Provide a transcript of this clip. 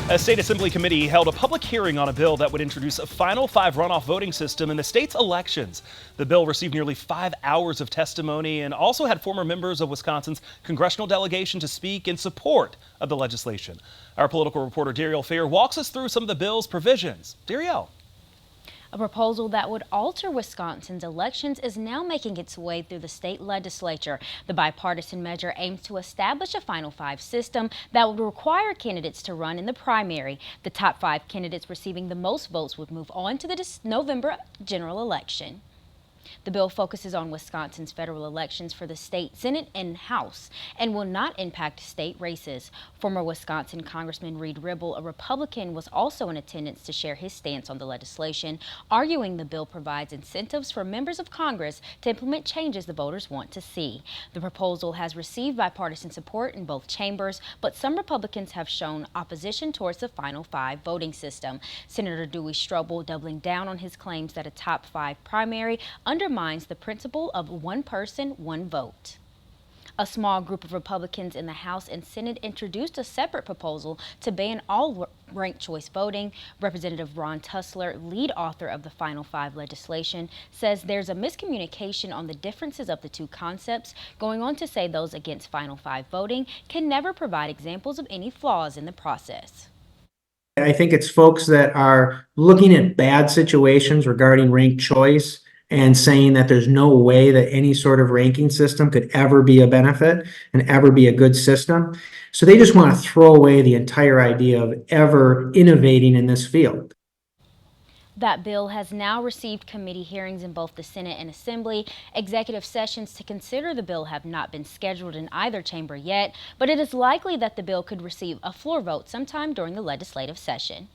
A state assembly committee held a public hearing on a bill that would introduce a Final Five runoff voting system in the state's elections. The bill received nearly 5 hours of testimony and also had former members of Wisconsin's congressional delegation to speak in support of the legislation. Our political reporter Dariel Fair walks us through some of the bill's provisions. Dariel. A proposal that would alter Wisconsin's elections is now making its way through the state legislature. The bipartisan measure aims to establish a Final Five system that would require candidates to run in the primary. The top 5 candidates receiving the most votes would move on to the November general election. The bill focuses on Wisconsin's federal elections for the state Senate and House and will not impact state races. Former Wisconsin Congressman Reed Ribble, a Republican, was also in attendance to share his stance on the legislation, arguing the bill provides incentives for members of Congress to implement changes the voters want to see. The proposal has received bipartisan support in both chambers, but some Republicans have shown opposition towards the Final Five voting system. Senator Dewey Strobel doubling down on his claims that a top 5 primary undermines the principle of one person, one vote. A small group of Republicans in the House and Senate introduced a separate proposal to ban all ranked choice voting. Representative Ron Tussler, lead author of the Final Five legislation, says there's a miscommunication on the differences of the two concepts, going on to say those against Final Five voting can never provide examples of any flaws in the process. I think it's folks that are looking at bad situations regarding ranked choice and saying that there's no way that any sort of ranking system could ever be a benefit and ever be a good system. So they just want to throw away the entire idea of ever innovating in this field. That bill has now received committee hearings in both the Senate and Assembly. Executive sessions to consider the bill have not been scheduled in either chamber yet, but it is likely that the bill could receive a floor vote sometime during the legislative session.